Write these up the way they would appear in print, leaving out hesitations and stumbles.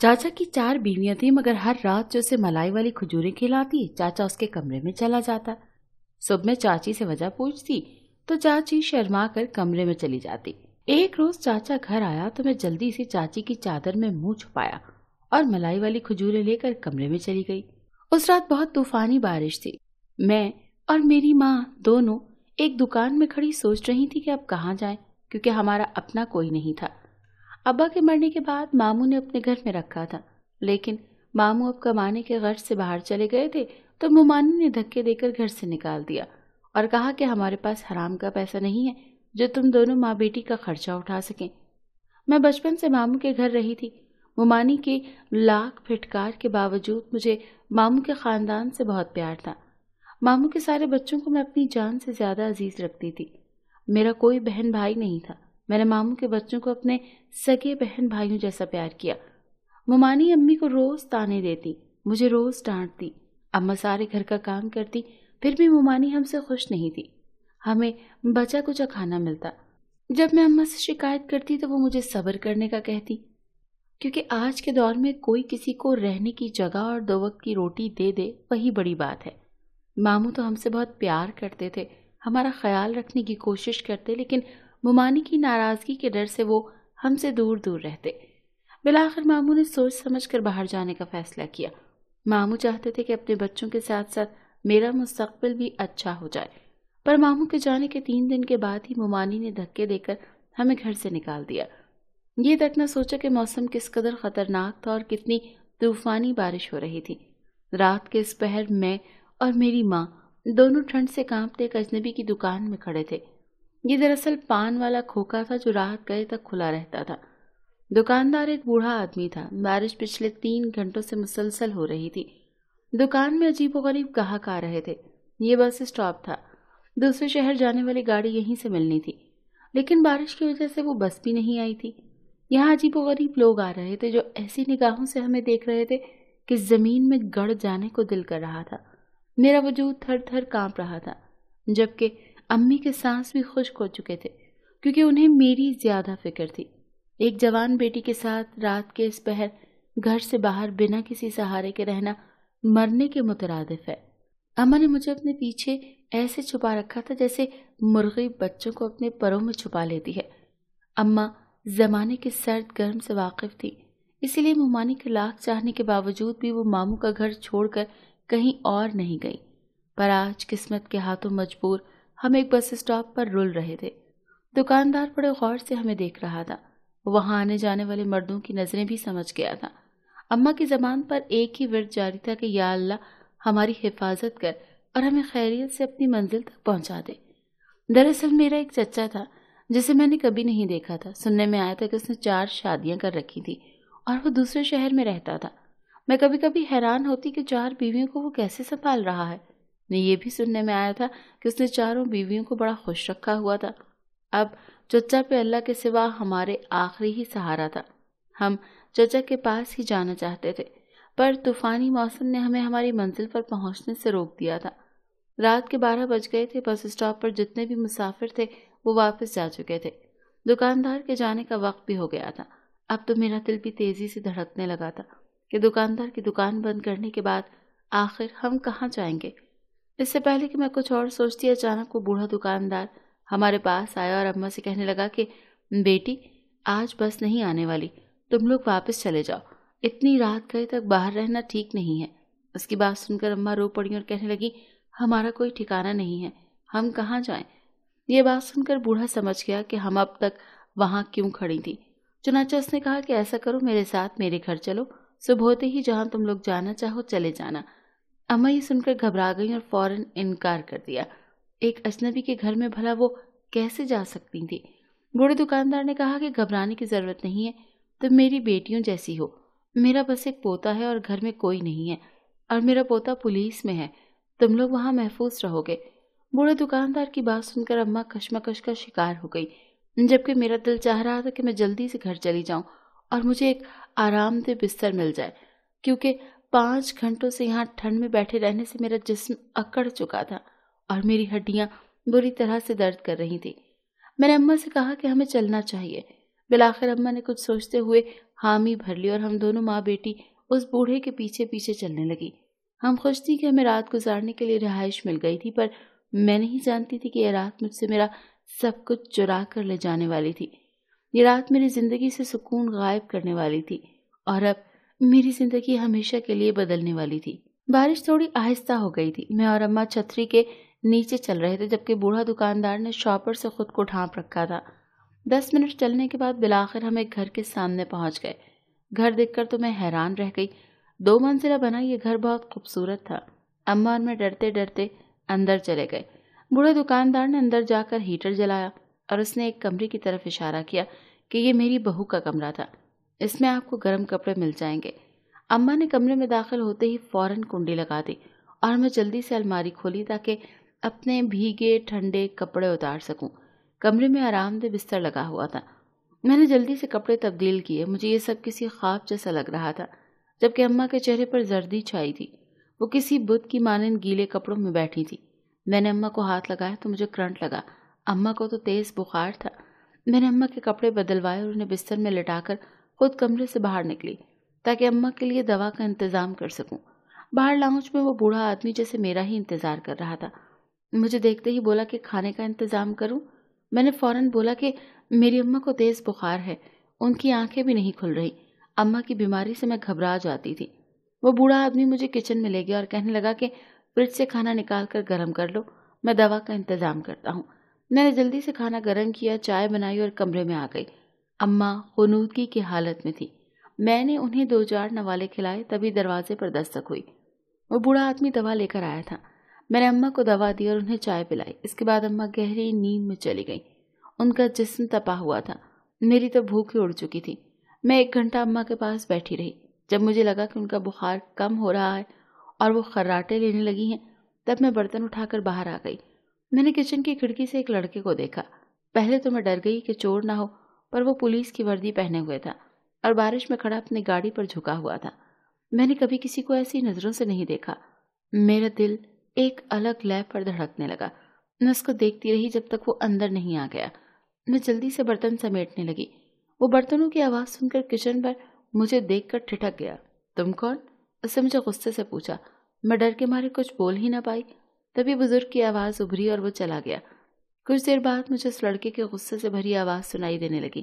चाचा की 4 बीवियां थी, मगर हर रात जो उसे मलाई वाली खजूरें खिलाती, चाचा उसके कमरे में चला जाता। सुबह में चाची से वजह पूछती तो चाची शर्मा कर कमरे में चली जाती। एक रोज चाचा घर आया तो मैं जल्दी से चाची की चादर में मुंह छुपाया और मलाई वाली खजूरें लेकर कमरे में चली गई। उस रात बहुत तूफानी बारिश थी। मैं और मेरी माँ दोनों एक दुकान में खड़ी सोच रही थी कि अब कहाँ जाएं, क्योंकि हमारा अपना कोई नहीं था। अब्बा के मरने के बाद मामू ने अपने घर में रखा था, लेकिन मामू अब कमाने के गर्ज से बाहर चले गए थे तो मुमानी ने धक्के देकर घर से निकाल दिया और कहा कि हमारे पास हराम का पैसा नहीं है जो तुम दोनों माँ बेटी का खर्चा उठा सकें। मैं बचपन से मामू के घर रही थी। मुमानी के लाख फिटकार के बावजूद मुझे मामू के खानदान से बहुत प्यार था। मामू के सारे बच्चों को मैं अपनी जान से ज्यादा अजीज रखती थी। मेरा कोई बहन भाई नहीं था। मैंने मामू के बच्चों को अपने सगे बहन भाइयों जैसा प्यार किया। मुमानी अम्मी को रोज ताने देती, मुझे रोज डांटती। अम्मा सारे घर का काम करती, फिर भी मुमानी हमसे खुश नहीं थी। हमें बचा कुचा खाना मिलता। जब मैं अम्मा से शिकायत करती तो वो मुझे सब्र करने का कहती, क्योंकि आज के दौर में कोई किसी को रहने की जगह और 2 वक्त की रोटी दे दे वही बड़ी बात है। मामू तो हमसे बहुत प्यार करते थे, हमारा ख्याल रखने की कोशिश करते, लेकिन मुमानी की नाराजगी के डर से वो हमसे दूर दूर रहते। बिलाखिर मामू ने सोच समझ कर बाहर जाने का फैसला किया। मामू चाहते थे कि अपने बच्चों के साथ साथ मेरा मुस्तकबिल भी अच्छा हो जाए, पर मामू के जाने के 3 दिन के बाद ही मुमानी ने धक्के देकर हमें घर से निकाल दिया। ये तक न सोचा कि मौसम किस कदर खतरनाक था और कितनी तूफानी बारिश हो रही थी। रात के इस पहर मैं और मेरी माँ दोनों ठंड से कांपते एक अजनबी की दुकान में खड़े थे। ये दरअसल पान वाला खोखा था जो रात गए तक खुला रहता था। दुकानदार एक बूढ़ा आदमी था। बारिश पिछले 3 घंटों से मुसलसल हो रही थी। दुकान में अजीबोगरीब ग्राहक आ रहे थे। ये बस स्टॉप था। दूसरे शहर जाने वाली गाड़ी यहीं से मिलनी थी, लेकिन बारिश की वजह से वो बस भी नहीं आई थी। यहाँ अजीबोगरीब लोग आ रहे थे जो ऐसी निगाहों से हमें देख रहे थे कि जमीन में गड़ जाने को दिल कर रहा था। मेरा वजूद थर थर कांप रहा था, जबकि अम्मी के सांस भी खुश्क हो चुके थे, क्योंकि उन्हें मेरी ज्यादा फिक्र थी। एक जवान बेटी के साथ रात के इस पहर घर से बाहर बिना किसी सहारे के रहना मरने के मुतरादिफ है। अम्मा ने मुझे अपने पीछे ऐसे छुपा रखा था जैसे मुर्गी बच्चों को अपने परों में छुपा लेती है। अम्मा जमाने के सर्द गर्म से वाकिफ थी, इसीलिए मुमानी के लाख चाहने के बावजूद भी वो मामू का घर छोड़कर कहीं और नहीं गई। पर आज किस्मत के हाथों मजबूर हम एक बस स्टॉप पर रुल रहे थे। दुकानदार बड़े गौर से हमें देख रहा था। वहां आने जाने वाले मर्दों की नजरें भी समझ गया था। अम्मा की जबान पर एक ही विर्द जारी था कि या अल्लाह हमारी हिफाजत कर और हमें खैरियत से अपनी मंजिल तक पहुंचा दे। दरअसल मेरा एक चचा था जिसे मैंने कभी नहीं देखा था। सुनने में आया था कि उसने 4 शादियां कर रखी थी और वो दूसरे शहर में रहता था। मैं कभी कभी हैरान होती कि 4 बीवियों को वो कैसे संभाल रहा है। ये भी सुनने में आया था कि उसने 4 बीवियों को बड़ा खुश रखा हुआ था। अब चचा पे अल्लाह के सिवा हमारे आखिरी ही सहारा था। हम चचा के पास ही जाना चाहते थे, पर तूफानी मौसम ने हमें हमारी मंजिल पर पहुंचने से रोक दिया था। रात के 12 बज गए थे। बस स्टॉप पर जितने भी मुसाफिर थे वो वापस जा चुके थे। दुकानदार के जाने का वक्त भी हो गया था। अब तो मेरा दिल भी तेजी से धड़कने लगा था कि दुकानदार की दुकान बंद करने के बाद आखिर हम कहाँ जाएंगे। इससे पहले कि मैं कुछ और सोचती, अचानक वो बूढ़ा दुकानदार हमारे पास आया और अम्मा से कहने लगा कि बेटी, आज बस नहीं आने वाली, तुम लोग वापस चले जाओ। इतनी रात गए तक बाहर रहना ठीक नहीं है। उसकी बात सुनकर अम्मा रो पड़ी और कहने लगी, हमारा कोई ठिकाना नहीं है, हम कहाँ जाएं। ये बात सुनकर बूढ़ा समझ गया कि हम अब तक वहां क्यों खड़ी थी। चुनांचे उसने कहा कि ऐसा करो, मेरे साथ मेरे घर चलो, सुबह होते ही जहां तुम लोग जाना चाहो चले जाना। अम्मा ये सुनकर घबरा गई और फौरन इनकार कर दिया। एक अजनबी के घर में भला वो कैसे जा सकती थी। बूढ़े दुकानदार ने कहा कि घबराने की जरूरत नहीं है, तुम मेरी बेटियों जैसी हो। मेरा बस एक पोता है और घर में कोई नहीं है, और मेरा पोता पुलिस में है। तुम लोग वहां महफूज रहोगे। बूढ़े दुकानदार की बात सुनकर अम्मा कश्मकश का शिकार हो गई, जबकि मेरा दिल चाह रहा था कि मैं जल्दी से घर चली जाऊं और मुझे एक आरामदेह बिस्तर मिल जाए, क्योंकि 5 घंटों से यहाँ ठंड में बैठे रहने से मेरा जिस्म अकड़ चुका था और मेरी हड्डियां बुरी तरह से दर्द कर रही थी। मैंने अम्मा से कहा कि हमें चलना चाहिए। بالآخر اماں نے کچھ سوچتے ہوئے حامی بھر لی اور ہم دونوں ماں بیٹی اس بوڑھے کے پیچھے پیچھے چلنے لگی۔ ہم خوش تھی کہ ہمیں رات گزارنے کے لیے رہائش مل گئی تھی، پر میں نہیں جانتی تھی کہ یہ رات مجھ سے میرا سب کچھ چرا کر لے جانے والی تھی۔ یہ رات میری زندگی سے سکون غائب کرنے والی تھی اور اب میری زندگی ہمیشہ کے لیے بدلنے والی تھی۔ بارش تھوڑی آہستہ ہو گئی تھی۔ میں اور اماں چھتری کے نیچے چل رہے تھے جبکہ بوڑھا دکاندار نے شاپر سے خود کو ڈھانپ رکھا تھا۔ 10 منٹ چلنے کے بعد بالآخر ہم ایک گھر کے سامنے پہنچ گئے۔ گھر دیکھ کر تو میں حیران رہ گئی۔ 2 منزلہ بنا یہ گھر بہت خوبصورت تھا۔ اماں اور میں ڈرتے ڈرتے اندر چلے گئے۔ بوڑھے دکاندار نے اندر جا کر ہیٹر جلایا اور اس نے ایک کمرے کی طرف اشارہ کیا کہ یہ میری بہو کا کمرہ تھا، اس میں آپ کو گرم کپڑے مل جائیں گے۔ اماں نے کمرے میں داخل ہوتے ہی فوراً کنڈی لگا دی اور میں جلدی سے الماری کھولی تاکہ اپنے بھیگے ٹھنڈے کپڑے اتار سکوں۔ کمرے میں آرام دہ بستر لگا ہوا تھا۔ میں نے جلدی سے کپڑے تبدیل کیے۔ مجھے یہ سب کسی خواب جیسا لگ رہا تھا، جبکہ اماں کے چہرے پر زردی چھائی تھی۔ وہ کسی بت کی مانند گیلے کپڑوں میں بیٹھی تھی۔ میں نے اماں کو ہاتھ لگایا تو مجھے کرنٹ لگا۔ اماں کو تو تیز بخار تھا۔ میں نے اماں کے کپڑے بدلوائے اور انہیں بستر میں لٹا کر خود کمرے سے باہر نکلی تاکہ اماں کے لیے دوا کا انتظام کر سکوں۔ باہر لاؤنج میں وہ بوڑھا آدمی جیسے میرا ہی انتظار کر رہا تھا۔ مجھے دیکھتے ہی بولا کہ کھانے کا انتظام کروں۔ میں نے فوراً بولا کہ میری اماں کو تیز بخار ہے، ان کی آنکھیں بھی نہیں کھل رہی۔ اماں کی بیماری سے میں گھبرا جاتی تھی۔ وہ بوڑھا آدمی مجھے کچن میں لے گیا اور کہنے لگا کہ فریج سے کھانا نکال کر گرم کر لو، میں دوا کا انتظام کرتا ہوں۔ میں نے جلدی سے کھانا گرم کیا، چائے بنائی اور کمرے میں آ گئی۔ اماں غنودگی کی حالت میں تھی۔ میں نے انہیں 2-4 نوالے کھلائے، تبھی دروازے پر دستک ہوئی۔ وہ بوڑھا آدمی دوا لے کر آیا تھا۔ میں نے اماں کو دوا دی اور انہیں چائے پلائی۔ اس کے بعد اماں گہری نیند میں چلی گئی۔ ان کا جسم تپا ہوا تھا، میری تو بھوک ہی اڑ چکی تھی۔ میں 1 گھنٹہ اماں کے پاس بیٹھی رہی۔ جب مجھے لگا کہ ان کا بخار کم ہو رہا ہے اور وہ خراٹے لینے لگی ہیں، تب میں برتن اٹھا کر باہر آ گئی۔ میں نے کچن کی کھڑکی سے ایک لڑکے کو دیکھا۔ پہلے تو میں ڈر گئی کہ چور نہ ہو، پر وہ پولیس کی وردی پہنے ہوئے تھا اور بارش میں کھڑا اپنی گاڑی پر جھکا ہوا تھا۔ میں نے کبھی کسی کو ایسی نظروں سے نہیں دیکھا۔ میرا دل ایک الگ لے پر دھڑکنے لگا۔ میں اس کو دیکھتی رہی جب تک وہ اندر نہیں آ گیا۔ میں جلدی سے برتن سمیٹنے لگی۔ وہ برتنوں کی آواز سن کر کچن پر مجھے دیکھ کر ٹھٹک گیا۔ تم کون؟ اس سے مجھے غصے سے پوچھا۔ میں ڈر کے مارے کچھ بول ہی نہ پائی۔ تبھی بزرگ کی آواز ابھری اور وہ چلا گیا۔ کچھ دیر بعد مجھے اس لڑکے کے غصے سے بھری آواز سنائی دینے لگی۔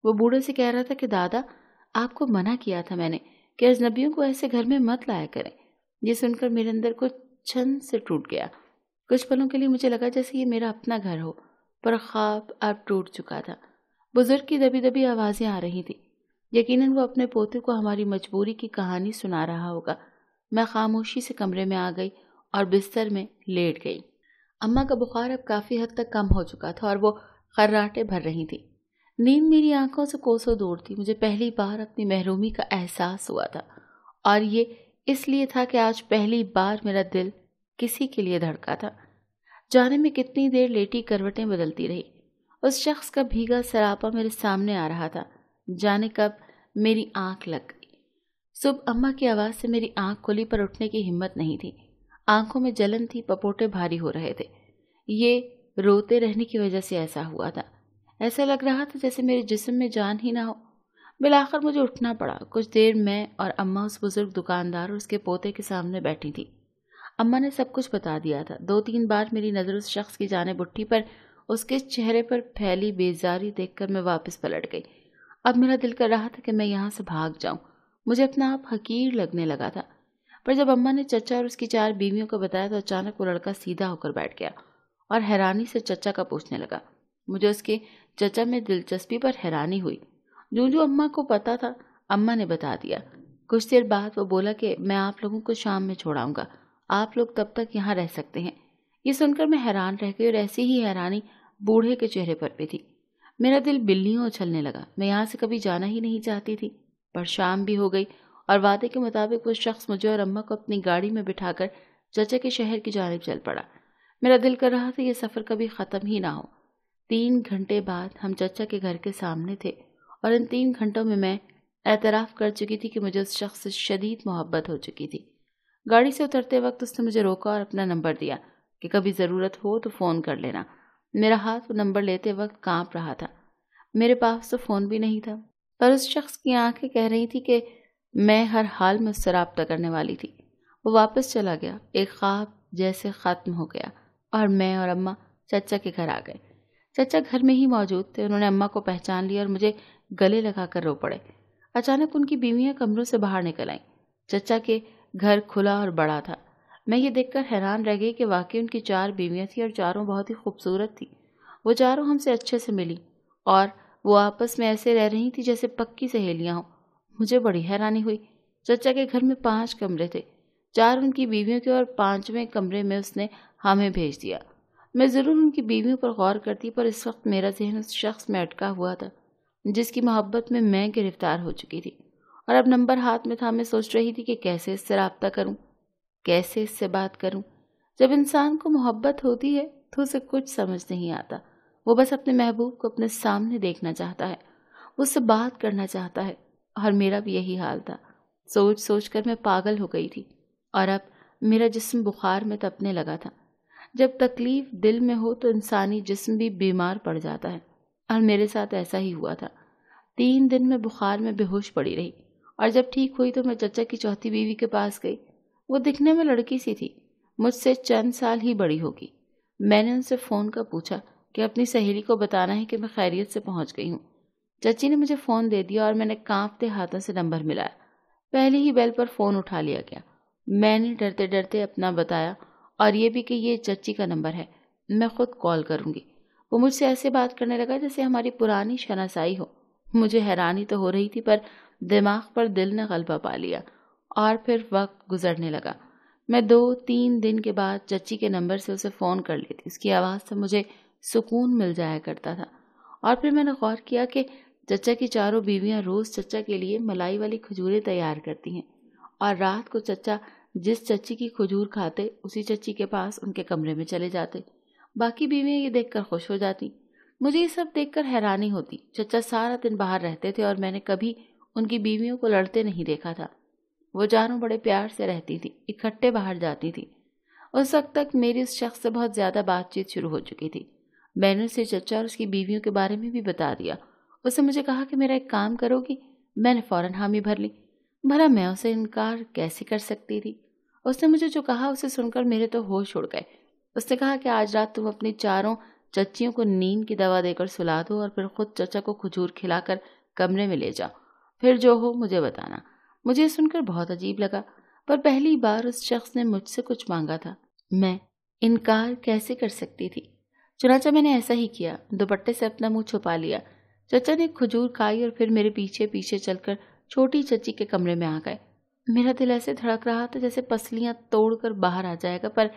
وہ بوڑھے سے کہہ رہا تھا کہ دادا، آپ کو منع کیا تھا میں نے کہ اجنبیوں کو ایسے گھر میں مت لایا کریں۔ یہ سن کر میرے اندر کچھ چھن سے ٹوٹ گیا۔ کچھ پلوں کے لیے مجھے لگا جیسے یہ میرا اپنا گھر ہو، پر خواب اب ٹوٹ چکا تھا۔ بزرگ کی دبی دبی آوازیں آ رہی تھی۔ یقیناً وہ اپنے پوتے کو ہماری مجبوری کی کہانی سنا رہا ہوگا۔ میں خاموشی سے کمرے میں آ گئی اور بستر میں لیٹ گئی۔ اماں کا بخار اب کافی حد تک کم ہو چکا تھا اور وہ خراٹے بھر رہی تھی۔ نیند میری آنکھوں سے کوسوں دور تھی۔ مجھے پہلی بار اپنی محرومی کا احساس ہوا تھا اور یہ اس لیے تھا کہ آج پہلی بار میرا دل کسی کے لیے دھڑکا تھا۔ جانے میں کتنی دیر لیٹی کروٹیں بدلتی رہی۔ اس شخص کا بھیگا سراپا میرے سامنے آ رہا تھا۔ جانے کب میری آنکھ لگ گئی۔ صبح اماں کی آواز سے میری آنکھ کھلی پر اٹھنے کی ہمت نہیں تھی۔ آنکھوں میں جلن تھی، پپوٹے بھاری ہو رہے تھے۔ یہ روتے رہنے کی وجہ سے ایسا ہوا تھا۔ ایسا لگ رہا تھا جیسے میرے جسم میں جان ہی نہ ہو۔ بالآخر مجھے اٹھنا پڑا۔ کچھ دیر میں اور اماں اس بزرگ دکاندار اور اس کے پوتے کے سامنے بیٹھی تھی۔ اماں نے سب کچھ بتا دیا تھا۔ 2-3 بار میری نظر اس شخص کی جانب اٹھی پر اس کے چہرے پر پھیلی بیزاری دیکھ کر میں واپس پلٹ گئی۔ اب میرا دل کر رہا تھا کہ میں یہاں سے بھاگ جاؤں۔ مجھے اپنا آپ حقیر لگنے لگا تھا۔ پر جب اماں نے چچا اور اس کی 4 بیویوں کو بتایا تو اچانک وہ لڑکا سیدھا ہو کر بیٹھ گیا اور حیرانی سے چچا کا پوچھنے لگا۔ مجھے اس کے چچا میں دلچسپی پر حیرانی ہوئی۔ جو اماں کو پتا تھا اماں نے بتا دیا۔ کچھ دیر بعد وہ بولا کہ میں آپ لوگوں کو شام میں چھوڑاؤں گا، آپ لوگ تب تک یہاں رہ سکتے ہیں۔ یہ سن کر میں حیران رہ گئی اور ایسی ہی حیرانی بوڑھے کے چہرے پر بھی تھی۔ میرا دل بلیوں اچھلنے لگا۔ میں یہاں سے کبھی جانا ہی نہیں چاہتی تھی، پر شام بھی ہو گئی اور وعدے کے مطابق وہ شخص مجھے اور اماں کو اپنی گاڑی میں بٹھا کر چچا کے شہر کی جانب چل پڑا۔ میرا دل کر رہا تھا یہ سفر کبھی ختم ہی نہ ہو۔ 3 گھنٹے بعد ہم چچا کے گھر کے سامنے تھے اور ان 3 گھنٹوں میں اعتراف کر چکی تھی کہ مجھے اس شخص سے شدید محبت ہو چکی تھی۔ گاڑی سے اترتے وقت اس نے مجھے روکا اور اپنا نمبر دیا کہ کبھی ضرورت ہو تو فون کر لینا۔ میرا ہاتھ وہ نمبر لیتے وقت کانپ رہا تھا۔ मेरे पास तो फ़ोन भी नहीं था, पर उस शख्स की आंखें कह रही थी कि मैं हर हाल में उससे राब्ता करने वाली थी। वो वापस चला गया, एक ख्वाब जैसे ख़त्म हो गया, और मैं और अम्मा चचा के घर आ गए। चचा घर में ही मौजूद थे। उन्होंने अम्मा को पहचान लिया और मुझे गले लगाकर रो पड़े। अचानक उनकी बीवियां कमरों से बाहर निकल आईं। चचा के घर खुला और बड़ा था। मैं ये देखकर हैरान रह गई कि वाकई उनकी 4 बीवियां थीं और चारों बहुत ही खूबसूरत थीं। वो चारों हमसे अच्छे से मिली और वो आपस में ऐसे रह रही थी जैसे पक्की सहेलियां हों। मुझे बड़ी हैरानी हुई। चचा के घर में 5 कमरे थे, 4 उनकी बीवियों के और 5वें कमरे में उसने हमें भेज दिया। मैं ज़रूर उनकी बीवियों पर गौर करती, पर इस वक्त मेरा ज़हन उस शख्स में अटका हुआ था जिसकी मोहब्बत में मैं गिरफ्तार हो चुकी थी, और अब नंबर हाथ में था। मैं सोच रही थी कि कैसे इससे राब्ता करूं, कैसे इससे बात करूं। जब इंसान को मोहब्बत होती है तो उसे कुछ समझ नहीं आता। वो बस अपने महबूब को अपने सामने देखना चाहता है, उससे बात करना चाहता है, और मेरा भी यही हाल था। सोच सोच कर मैं पागल हो गई थी, और अब मेरा जिस्म बुखार में तपने लगा था। जब तकलीफ दिल में हो तो इंसानी जिस्म भी बीमार पड़ जाता है, और मेरे साथ ऐसा ही हुआ था। 3 दिन में बुखार में बेहोश पड़ी रही, और जब ठीक हुई तो मैं चचा की चौथी बीवी के पास गई। वो दिखने में लड़की सी थी, मुझसे चंद साल ही बड़ी होगी। मैंने उनसे फ़ोन कर पूछा कि अपनी सहेली को बताना है कि मैं खैरियत से पहुंच गई हूँ। चची ने मुझे फ़ोन दे दिया और मैंने कांपते हाथों से नंबर मिलाया। पहले ही बेल पर फ़ोन उठा लिया गया। मैंने डरते डरते अपना बताया, और ये भी कि ये चची का नंबर है, मैं खुद कॉल करूँगी। वो मुझसे ऐसे बात करने लगा जैसे हमारी पुरानी शनासाई हो। मुझे हैरानी तो हो रही थी, पर दिमाग पर दिल ने गलबा पा लिया, और फिर वक्त गुजरने लगा। मैं 2-3 दिन के बाद चची के नंबर से उसे फ़ोन कर लेती। उसकी आवाज़ से मुझे सुकून मिल जाया करता था। और फिर मैंने गौर किया कि चचा की चारों बीवियां रोज़ चचा के लिए मलाई वाली खजूरें तैयार करती हैं, और रात को चचा जिस चच्ची की खजूर खाते उसी चच्ची के पास उनके कमरे में चले जाते। बाकी बीवियां ये देखकर खुश हो जाती। मुझे ये सब देखकर हैरानी होती। चचा सारा दिन बाहर रहते थे और मैंने कभी उनकी बीवियों को लड़ते नहीं देखा था। वो चारों बड़े प्यार से रहती थी, इकट्ठे बाहर जाती थी। उस वक्त तक मेरी उस शख्स से बहुत ज्यादा बातचीत शुरू हो चुकी थी। मैंने उसे चचा और उसकी बीवियों के बारे में भी बता दिया। उसने मुझे कहा कि मेरा एक काम करोगी। मैंने फौरन हामी भर ली। भला मैं उसे इनकार कैसे कर सकती थी। उसने मुझे जो कहा उसे सुनकर मेरे तो होश उड़ गए। उसने कहा कि आज रात तुम अपनी चारों चच्चियों को नींद की दवा देकर सुला दो और फिर खुद चचा को खजूर खिलाकर कमरे में ले जाओ। फिर जो हो मुझे बताना। मुझे सुनकर बहुत अजीब लगा, पर पहली बार उस शख्स ने मुझसे कुछ मांगा था। मैं इनकार कैसे कर सकती थी। चुनाचा मैंने ऐसा ही किया। दुपट्टे से अपना मुंह छुपा लिया। चचा ने खजूर खाई और फिर मेरे पीछे पीछे चलकर छोटी चच्ची के कमरे में आ गए। मेरा दिल ऐसे धड़क रहा था जैसे पसलियां तोड़कर बाहर आ जाएगा, पर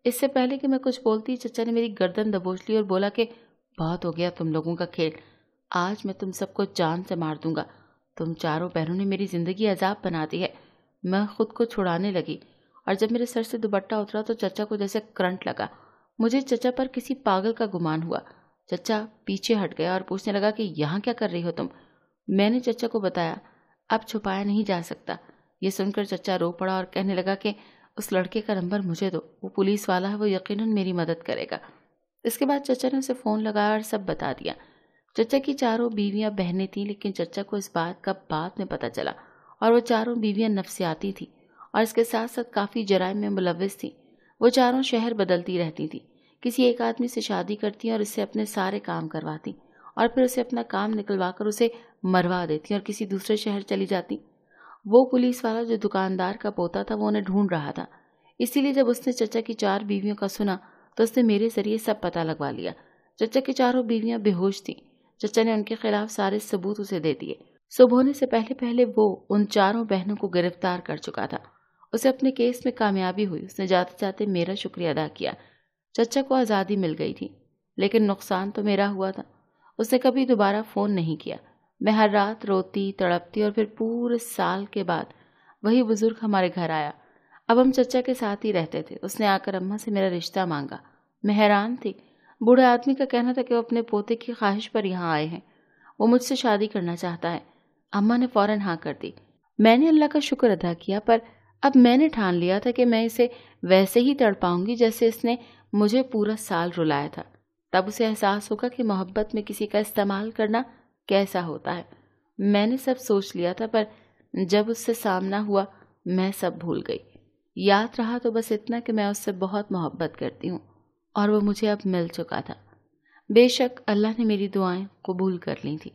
इससे पहले कि मैं कुछ बोलती चचा ने मेरी गर्दन दबोच ली और बोला कि बहुत हो गया तुम लोगों का खेल, आज मैं तुम सबको जान से मार दूंगा। तुम चारों बहनों ने मेरी जिंदगी अजाब बना दी है। मैं खुद को छुड़ाने लगी, और जब मेरे सर से दुपट्टा उतरा तो चचा को जैसे करंट लगा। मुझे चचा पर किसी पागल का गुमान हुआ। चचा पीछे हट गया और पूछने लगा कि यहाँ क्या कर रही हो तुम। मैंने चचा को बताया। अब छुपाया नहीं जा सकता। ये सुनकर चचा रो पड़ा और कहने लगा कि उस लड़के का नंबर मुझे दो, वो पुलिस वाला है, वो यकीनन मेरी मदद करेगा। इसके बाद चचा ने उसे फ़ोन लगाया और सब बता दिया। चचा की चारों बीवियां बहनें थीं, लेकिन चचा को इस बात का बाद में पता चला, और वो चारों बीवियां नफ्सियाती थीं और इसके साथ साथ काफ़ी जराइम में मुलव्वस थीं। वो चारों शहर बदलती रहती थीं। किसी एक आदमी से शादी करती और उससे अपने सारे काम करवाती, और फिर उसे अपना काम निकलवा कर उसे मरवा देती और किसी दूसरे शहर चली जाती। वो पुलिस वाला जो दुकानदार का पोता था वो उन्हें ढूंढ रहा था, इसीलिए जब उसने चचा की 4 बीवियों का सुना तो उसने मेरे जरिए सब पता लगवा लिया। चचा की चारों बीवियां बेहोश थीं। चचा ने उनके खिलाफ सारे सबूत उसे दे दिए। सुबह होने से पहले पहले वो उन चारों बहनों को गिरफ्तार कर चुका था। उसे अपने केस में कामयाबी हुई। उसने जाते जाते मेरा शुक्रिया अदा किया। चचा को आज़ादी मिल गई थी, लेकिन नुकसान तो मेरा हुआ था। उसने कभी दोबारा फ़ोन नहीं किया। मैं हर रात रोती तड़पती, और फिर पूरे साल के बाद वही बुजुर्ग हमारे घर आया। अब हम चचा के साथ ही रहते थे। उसने आकर अम्मा से मेरा रिश्ता मांगा। मैं हैरान थी। बूढ़े आदमी का कहना था कि वो अपने पोते की ख्वाहिश पर यहाँ आए हैं, वो मुझसे शादी करना चाहता है। अम्मा ने फौरन हाँ कर दी। मैंने अल्लाह का शुक्र अदा किया, पर अब मैंने ठान लिया था कि मैं इसे वैसे ही तड़पाऊंगी जैसे इसने मुझे पूरा साल रुलाया था। तब उसे एहसास होगा कि मोहब्बत में किसी का इस्तेमाल करना کیسا ہوتا ہے۔ میں نے سب سوچ لیا تھا، پر جب اس سے سامنا ہوا میں سب بھول گئی۔ یاد رہا تو بس اتنا کہ میں اس سے بہت محبت کرتی ہوں اور وہ مجھے اب مل چکا تھا۔ بے شک اللہ نے میری دعائیں قبول کر لی تھی۔